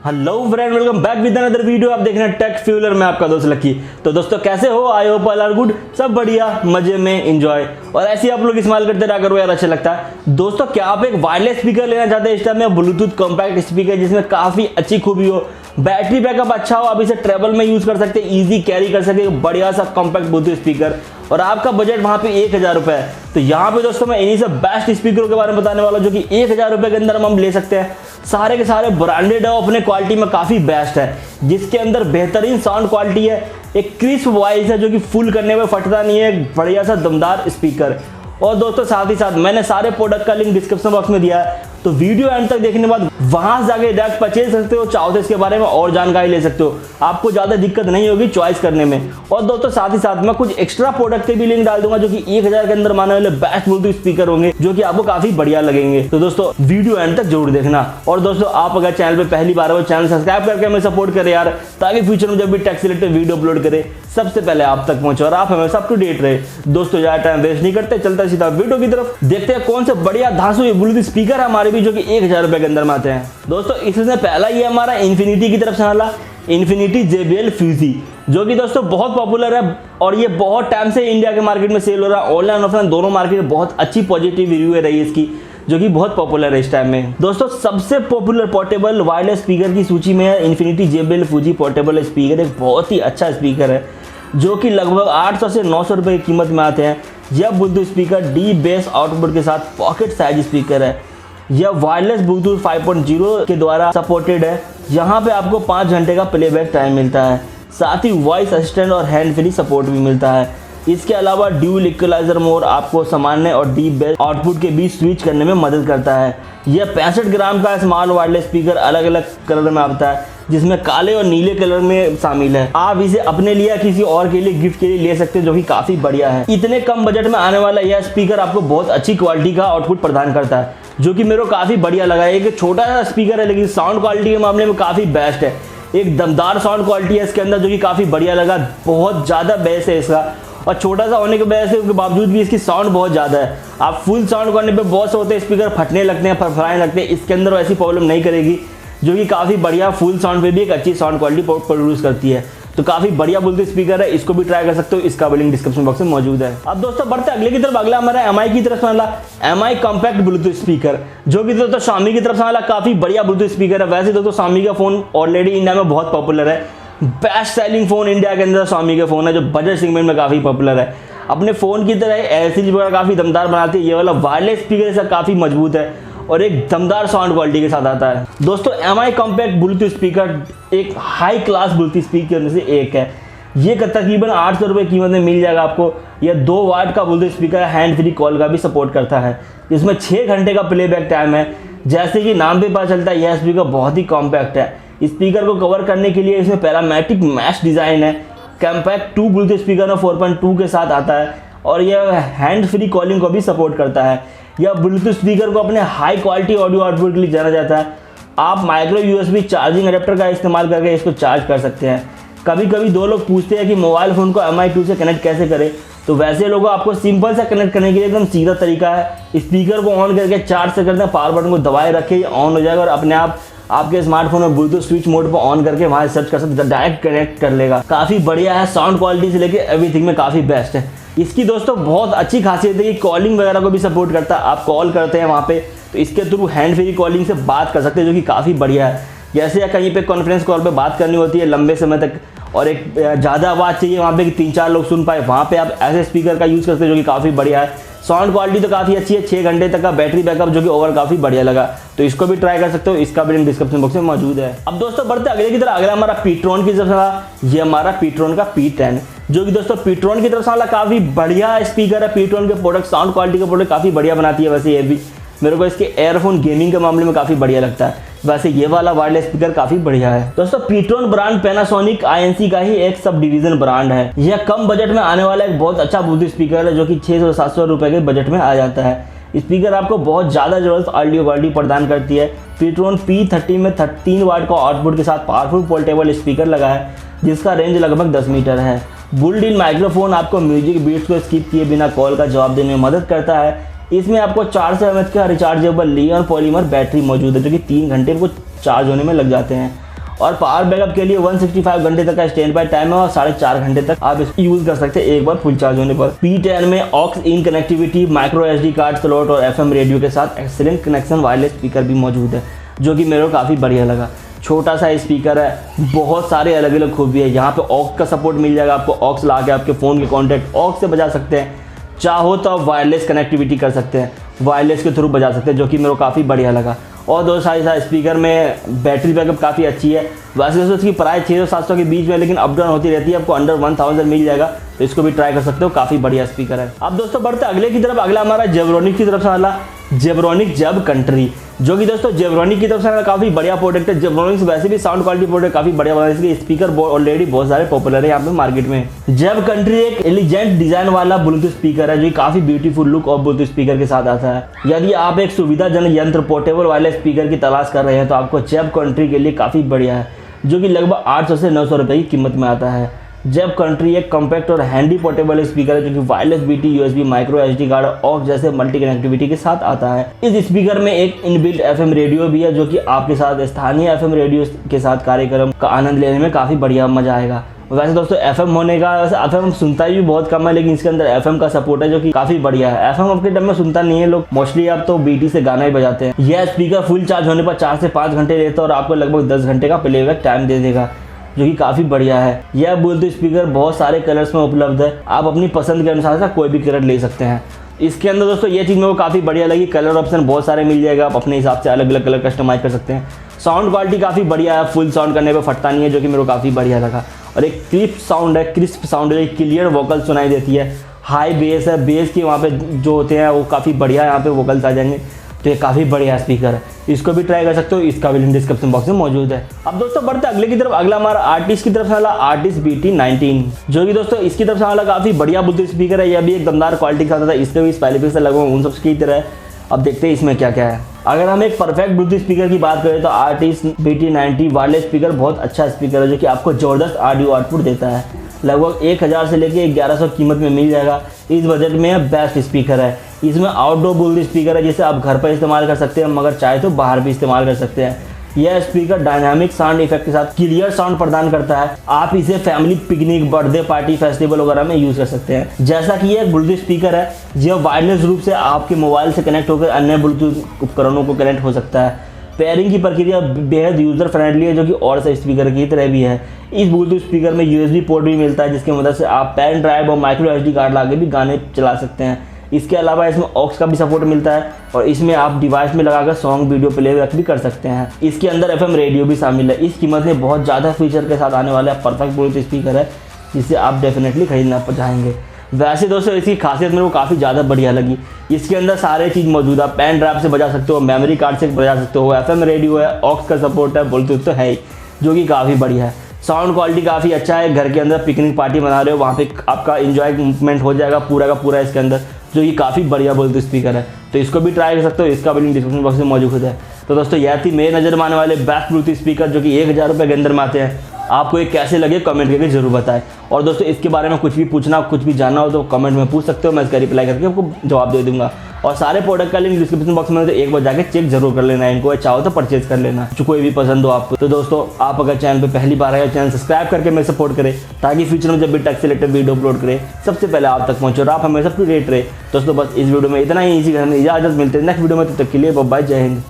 Hello friend, welcome back with another video. आप देख रहे हैं टेक फ्यूलर में आपका दोस्त लकी। तो दोस्तों कैसे हो? I hope all are good, सब बढ़िया, मजे में, एंजॉय और ऐसे ही आप लोग इस्तेमाल करते रहा करो यार, अच्छा लगता है। दोस्तों क्या आप एक वायरलेस स्पीकर लेना चाहते हैं इस टाइम में? ब्लूटूथ कॉम्पैक्ट स्पीकर जिसमें काफी अच्छी खूबी हो, बैटरी बैकअप अच्छा हो, आप इसे ट्रेवल में यूज कर सकते हैं, इजी कैरी कर सकते हैं, बढ़िया सा कॉम्पैक्ट ब्लूटूथ स्पीकर, और आपका बजट वहां पे 1000 रुपए है। तो यहाँ पे दोस्तों मैं इन्हीं से बेस्ट स्पीकरों के बारे में बताने वाला हूं जो कि 1000 रुपए के अंदर हम ले सकते हैं। सारे के सारे ब्रांडेड है, अपने क्वालिटी में काफी बेस्ट है, जिसके अंदर बेहतरीन साउंड क्वालिटी है, एक क्रिस्प वॉइस है जो कि फुल करने में फटता नहीं है, बढ़िया सा दमदार स्पीकर। और दोस्तों साथ ही साथ मैंने सारे प्रोडक्ट का लिंक डिस्क्रिप्शन बॉक्स में दिया है, तो वीडियो एंड तक देखने के बाद वहां से जाके डायरेक्ट परचेज सकते हो, चाहो तो इसके बारे में और जानकारी ले सकते हो, आपको ज्यादा दिक्कत नहीं होगी चॉइस करने में। और दोस्तों साथ ही साथ मैं कुछ एक्स्ट्रा प्रोडक्ट के भी लिंक डाल दूंगा जो कि 1000 के अंदर माने वाले बेस्ट ब्लूटूथ स्पीकर होंगे जो कि आपको काफी बढ़िया लगेंगे। तो दोस्तों वीडियो एंड तक जरूर देखना। और दोस्तों आप अगर चैनल पे पहली बार हो, चैनल सब्सक्राइब करके हमें सपोर्ट करें यार, ताकि फ्यूचर में जब भी टेक से रिलेटेड वीडियो अपलोड करे सबसे पहले आप तक पहुंचे और आप हमेशा अप टू डेट रहे। दोस्तों ज्यादा टाइम वेस्ट नहीं करते, चलता सीधा वीडियो की तरफ, देखते हैं कौन से बढ़िया धांसू ब्लूटूथ स्पीकर है हमारे भी जो कि 1000 रुपए के अंदर में आते हैं। दोस्तों इसमें पहला ये हमारा इन्फिनिटी की तरफ से वाला इन्फिनिटी JBL फ्यूजी, जो कि दोस्तों बहुत पॉपुलर है और ये बहुत टाइम से इंडिया के मार्केट में सेल हो रहा है, ऑनलाइन ऑफलाइन दोनों मार्केट में बहुत अच्छी पॉजिटिव रिव्यू है रही है इसकी, जो कि बहुत पॉपुलर है इस टाइम में। दोस्तों सबसे पॉपुलर पोर्टेबल वायरलेस स्पीकर की सूची में है Infinity JBL Fuze portable speaker. एक बहुत ही अच्छा स्पीकर है जो कि लगभग 800 से 900 रुपए की कीमत में आते हैं। यह Bluetooth speaker D base output के साथ पॉकेट साइज स्पीकर है। यह वायरलेस ब्लूटूथ 5.0 के द्वारा सपोर्टेड है। यहाँ पे आपको 5 घंटे का प्लेबैक टाइम मिलता है, साथ ही वॉइस असिस्टेंट और हैंड फ्री सपोर्ट भी मिलता है। इसके अलावा ड्यूल इक्वलाइजर मोड आपको सामान्य और डीप बेस आउटपुट के बीच स्विच करने में मदद करता है। यह 65 ग्राम का स्मॉल वायरलेस स्पीकर अलग अलग कलर में आता है, जिसमें काले और नीले कलर में शामिल है। आप इसे अपने लिए या किसी और के लिए गिफ्ट के लिए ले सकते हैं, जो कि काफी बढ़िया है। इतने कम बजट में आने वाला यह स्पीकर आपको बहुत अच्छी क्वालिटी का आउटपुट प्रदान करता है, जो कि मेरे को काफी बढ़िया लगा है। एक छोटा सा स्पीकर है लेकिन साउंड क्वालिटी के मामले में काफी बेस्ट है, एक दमदार साउंड क्वालिटी है इसके अंदर जो कि काफी बढ़िया लगा। बहुत ज्यादा बेस है इसका, और छोटा सा होने के वजह से उसके बावजूद भी इसकी साउंड बहुत ज़्यादा है। आप फुल साउंड करने पे बहुत से होते हैं स्पीकर फटने लगते हैं, फरफराने लगते हैं, इसके अंदर ऐसी प्रॉब्लम नहीं करेगी, जो कि काफ़ी बढ़िया फुल साउंड पे भी एक अच्छी साउंड क्वालिटी प्रोड्यूस करती है। तो काफ़ी बढ़िया ब्लूटूथ स्पीकर है, इसको भी ट्राई कर सकते हो, इसका भी लिंक डिस्क्रिप्शन बॉक्स में मौजूद है। अब दोस्तों बढ़ते अगले की तरफ। अगला हमारा MI की तरफ से वाला MI कॉम्पैक्ट ब्लूटूथ स्पीकर, जो कि दोस्तों Xiaomi की तरफ से वाला काफ़ी बढ़िया ब्लूटूथ स्पीकर है। वैसे दोस्तों Xiaomi का फ़ोन ऑलरेडी इंडिया में बहुत पॉपुलर है, बेस्ट सेलिंग फ़ोन इंडिया के अंदर Xiaomi का फ़ोन है, जो बजट सेगमेंट में काफ़ी पॉपुलर है। अपने फ़ोन की तरह LCD वगैरह काफ़ी दमदार बनाती है। ये वाला वायरलेस स्पीकर इसका काफ़ी मजबूत है और एक दमदार साउंड क्वालिटी के साथ आता है। दोस्तों MI कॉम्पैक्ट ब्लूटूथ स्पीकर एक हाई क्लास ब्लूटूथ स्पीकर में से एक है। ये तकरीबन 800 रुपये कीमत में मिल जाएगा आपको। यह 2 वाट का ब्लूटूथ स्पीकर है, हैंड फ्री कॉल का भी सपोर्ट करता है। इसमें 6 घंटे का प्लेबैक टाइम है। जैसे कि नाम पे पता चलता है यह स्पीकर बहुत ही कॉम्पैक्ट है। स्पीकर को कवर करने के लिए इसमें पैरामेट्रिक मैश डिज़ाइन है। कॉम्पैक्ट 2 ब्लूटूथ स्पीकर में 4.2 के साथ आता है और यह हैंड फ्री कॉलिंग को भी सपोर्ट करता है। यह ब्लूटूथ स्पीकर को अपने हाई क्वालिटी ऑडियो आउटपुट के लिए जाना जाता है। आप माइक्रो USB चार्जिंग अडेप्टर का इस्तेमाल करके इसको चार्ज कर सकते हैं। कभी कभी 2 लोग पूछते हैं कि मोबाइल फ़ोन को MI2 से कनेक्ट कैसे करें, तो वैसे लोगों आपको सिंपल से कनेक्ट करने के लिए एकदम सीधा तरीका है। स्पीकर को ऑन करके 4 सेकंड में पावर बटन को दबाए रखें, ऑन हो जाएगा और अपने आप आपके स्मार्टफोन में ब्लूटूथ स्विच मोड पर ऑन करके वहाँ सर्च कर सकते, डायरेक्ट कनेक्ट कर लेगा। काफ़ी बढ़िया है, साउंड क्वालिटी से लेके एवरीथिंग में काफ़ी बेस्ट है। इसकी दोस्तों बहुत अच्छी खासियत है कि कॉलिंग वगैरह को भी सपोर्ट करता है। आप कॉल करते हैं वहाँ पे तो इसके थ्रू हैंड फ्री कॉलिंग से बात कर सकते हैं, जो कि काफ़ी बढ़िया है। जैसे या कहीं पे कॉन्फ्रेंस कॉल पे बात करनी होती है लंबे समय तक और एक ज़्यादा आवाज़ चाहिए वहाँ पे कि 3-4 लोग सुन पाए, वहाँ पे आप ऐसे स्पीकर का यूज़ करते हैं, जो कि काफ़ी बढ़िया है। साउंड क्वालिटी तो काफ़ी अच्छी है, 6 घंटे तक का बैटरी बैकअप जो कि ओवर काफ़ी बढ़िया लगा, तो इसको भी ट्राई कर सकते हो, इसका भी लिंक डिस्क्रिप्शन बॉक्स में मौजूद है। अब दोस्तों बढ़ते अगले की तरफ। अगला हमारा पीट्रॉन की तरफ से, ये हमारा पीट्रॉन का P10, जो कि दोस्तों पीट्रॉन की तरफ से वाला काफ़ी बढ़िया स्पीकर है। पीट्रॉन के प्रोडक्ट साउंड क्वालिटी के प्रोडक्ट काफ़ी बढ़िया बनाती है। वैसे ये भी मेरे को इसके एयरफोन गेमिंग के मामले में काफ़ी बढ़िया लगता है। वैसे ये वाला वायरलेस स्पीकर काफ़ी बढ़िया है। दोस्तों पीट्रॉन ब्रांड पैनासोनिक INC का ही एक सब डिवीजन ब्रांड है। यह कम बजट में आने वाला एक बहुत अच्छा ब्लूटूथ स्पीकर है, जो कि 600-700 रुपये के बजट में आ जाता है। स्पीकर आपको बहुत ज़्यादा ज़बरदस्त ऑडियो क्वालिटी प्रदान करती है। पीट्रॉन P30 में 13 वाट का आउटपुट के साथ पावरफुल पोर्टेबल स्पीकर लगा है, जिसका रेंज लगभग 10 मीटर है। बुल्ट इन माइक्रोफोन आपको म्यूजिक बीट्स को स्किप किए बिना कॉल का जवाब देने में मदद करता है। इसमें आपको 400 mAh का रिचार्जेबल लिथियम पॉलीमर बैटरी मौजूद है, जो कि 3 घंटे को चार्ज होने में लग जाते हैं। और पावर बैकअप के लिए 165 घंटे तक का स्टैंड बाय टाइम है और 4.5 घंटे तक आप इसको यूज कर सकते हैं एक बार फुल चार्ज होने पर। P10 में aux in connectivity, micro SD card slot और FM रेडियो के साथ एक्सीलेंट कनेक्शन वायरलेस स्पीकर भी मौजूद है, जो कि मेरे को काफ़ी बढ़िया लगा। छोटा सा स्पीकर है, बहुत सारे अलग अलग खूबी है। यहाँ पे ऑक्स का सपोर्ट मिल जाएगा आपको, ऑक्स ला के आपके फ़ोन के कॉन्टैक्ट ऑक्स से बजा सकते हैं। चाहो तो आप वायरलेस कनेक्टिविटी कर सकते हैं, वायरलेस के थ्रू बजा सकते हैं, जो कि मेरे को काफ़ी बढ़िया लगा। और दोस्तों साथ स्पीकर में बैटरी बैकअप काफ़ी अच्छी है। वैसे दोस्तों इसकी प्राइस 600-700 के बीच में, लेकिन अप डाउन होती रहती है, आपको अंडर 1000 मिल जाएगा, तो इसको भी ट्राई कर सकते हो, काफ़ी बढ़िया स्पीकर है। अब दोस्तों बढ़ते अगले की तरफ। अगला हमारा जेब्रोनिक की तरफ से वाला जेब्रोनिक जब कंट्री, जो कि दोस्तों जेब्रोनिक की तरफ से काफ़ी बढ़िया प्रोडक्ट है। जेब्रोनिक वैसे भी साउंड क्वालिटी प्रोडक्ट काफ़ी बढ़िया बना है, इसके स्पीकर ऑलरेडी बहुत सारे पॉपुलर है यहाँ पे मार्केट में। जब कंट्री एक एलिजेंट डिजाइन वाला ब्लूटूथ स्पीकर है, जो काफ़ी ब्यूटीफुल लुक और ब्लूटूथ स्पीकर के साथ आता है। यदि आप एक सुविधाजनक यंत्र पोर्टेबल वाले स्पीकर की तलाश कर रहे हैं तो आपको जब कंट्री के लिए काफ़ी बढ़िया है, जो कि लगभग 800 से 900 रुपये की कीमत में आता है। जब कंट्री एक कॉम्पैक्ट और हैंडी पोर्टेबल स्पीकर है, जो कि wireless BT, USB, micro SD card और ऑक्स जैसे मल्टी कनेक्टिविटी के साथ आता है। इस स्पीकर में एक इनबिल्ट FM रेडियो भी है, जो कि आपके साथ स्थानीय FM रेडियो के साथ कार्यक्रम का आनंद लेने में काफ़ी बढ़िया मजा आएगा। वैसे दोस्तों FM होने का, वैसे FM सुनता भी बहुत कम है, लेकिन इसके अंदर FM का सपोर्ट है, जो कि काफ़ी बढ़िया है। FM अब के टाइम में सुनता नहीं है लोग, मोस्टली आप तो BT से गाना ही बजाते हैं। यह स्पीकर फुल चार्ज होने पर 4 से 5 घंटे लेता है और आपको लगभग 10 घंटे का प्लेबैक टाइम दे देगा, जो कि काफ़ी बढ़िया है। यह ब्लूटूथ स्पीकर बहुत सारे कलर्स में उपलब्ध है, आप अपनी पसंद के अनुसार से कोई भी कलर ले सकते हैं। इसके अंदर दोस्तों ये चीज़ मेरे को काफ़ी बढ़िया लगी, कलर ऑप्शन बहुत सारे मिल जाएगा, आप अपने हिसाब से अलग अलग कलर कस्टमाइज कर सकते हैं। साउंड क्वालिटी काफ़ी बढ़िया है, फुल साउंड करने पर फटता नहीं है, जो कि मेरे को काफ़ी बढ़िया लगा। और एक क्रिस्प साउंड है, क्लियर वोकल सुनाई देती है। हाई बेस है, बेस के वहाँ पे जो होते हैं वो काफ़ी बढ़िया यहाँ पे वोकल्स आ जाएंगे, तो ये काफ़ी बढ़िया स्पीकर है, इसको भी ट्राई कर सकते हो, इसका भी लिंक डिस्क्रिप्शन बॉक्स में मौजूद है। अब दोस्तों बढ़ते अगले की तरफ। अगला हमारा आर्टिस्ट की तरफ से वाला आर्टिस्ट BT19, जो कि दोस्तों इसकी तरफ से वाला काफ़ी बढ़िया ब्लूटूथ स्पीकर है। यह भी एक दमदार क्वालिटी के साथ आता है, इसके भी पहले पिक्सल लगभग उन सबकी तरह है। अब देखते हैं इसमें क्या क्या है। अगर हम एक परफेक्ट ब्लूटूथ स्पीकर की बात करें तो आर्टिस्ट BT90 वायरलेस स्पीकर बहुत अच्छा स्पीकर है, जो कि आपको ज़बरदस्त ऑडियो आउटपुट देता है। लगभग 1000 से लेकर 1100 कीमत में मिल जाएगा। इस बजट में बेस्ट स्पीकर है। इसमें आउटडोर ब्लूटूथ स्पीकर है, जिसे आप घर पर इस्तेमाल कर सकते हैं, मगर चाहे तो बाहर भी इस्तेमाल कर सकते हैं। यह स्पीकर डायनामिक साउंड इफेक्ट के साथ क्लियर साउंड प्रदान करता है। आप इसे family picnic, birthday party, festival वगैरह में यूज कर सकते हैं। जैसा कि यह एक ब्लूटूथ स्पीकर है, यह वायरलेस रूप से आपके मोबाइल से कनेक्ट होकर अन्य ब्लूटूथ उपकरणों को कनेक्ट हो सकता है। पेयरिंग की प्रक्रिया बेहद यूजर फ्रेंडली है, जो कि और से स्पीकर की तरह भी है। इस ब्लूटूथ स्पीकर में USB पोर्ट भी मिलता है, जिसकी मदद से आप पेन ड्राइव और माइक्रो SD कार्ड लाके भी गाने चला सकते हैं। इसके अलावा इसमें ऑक्स का भी सपोर्ट मिलता है और इसमें आप डिवाइस में लगाकर सॉन्ग वीडियो प्लेबैक भी कर सकते हैं। इसके अंदर FM रेडियो भी शामिल है। इस कीमत में बहुत ज़्यादा फीचर के साथ आने वाला परफेक्ट ब्लूटूथ स्पीकर है, जिसे आप डेफिनेटली खरीदना चाहेंगे। वैसे दोस्तों इसकी खासियत मेरे को काफ़ी ज़्यादा बढ़िया लगी। इसके अंदर सारे चीज़ मौजूद है, पेन ड्राइव से बजा सकते हो, मेमोरी कार्ड से बजा सकते हो, FM रेडियो है, ऑक्स का सपोर्ट है, ब्लूटूथ तो है ही, जो कि काफ़ी बढ़िया है। साउंड क्वालिटी काफ़ी अच्छा है। घर के अंदर पिकनिक पार्टी बना रहे हो, वहाँ पे आपका इंजॉयमेंट हो जाएगा पूरा का पूरा इसके अंदर, जो कि काफ़ी बढ़िया ब्लूटूथ स्पीकर है, तो इसको भी ट्राई कर सकते हो। इसका भी लिंक डिस्क्रिप्शन बॉक्स में मौजूद है। तो दोस्तों यह थी मेरे नज़र में आने वाले बेस्ट ब्लूटूथ स्पीकर, जो कि 1000 रुपये के अंदर में आते हैं। आपको ये कैसे लगे कमेंट करके जरूर बताएं। और दोस्तों इसके बारे में कुछ भी पूछना, कुछ भी जानना हो तो कमेंट में पूछ सकते हो, मैं इसका रिप्लाई करके आपको जवाब दे दूंगा। और सारे प्रोडक्ट का लिंक डिस्क्रिप्शन बॉक्स में, तो एक बार जाके चेक जरूर कर लेना, इनको चाहो तो परचेज कर लेना, जो कोई भी पसंद हो आपको। तो दोस्तों आप अगर चैनल पे पहली बार आए, चैनल सब्सक्राइब करके मेरे सपोर्ट करें, ताकि फ्यूचर में जब भी टेक से रिलेटेड वीडियो अपलोड करें सबसे पहले आप तक पहुंचे और आप हमेशा अपडेट रहे। दोस्तों बस इस वीडियो में इतना ही, इसी इजाजत मिलते हैं नेक्स्ट वीडियो में, तब तक के लिए बाय बाय, जय हिंद।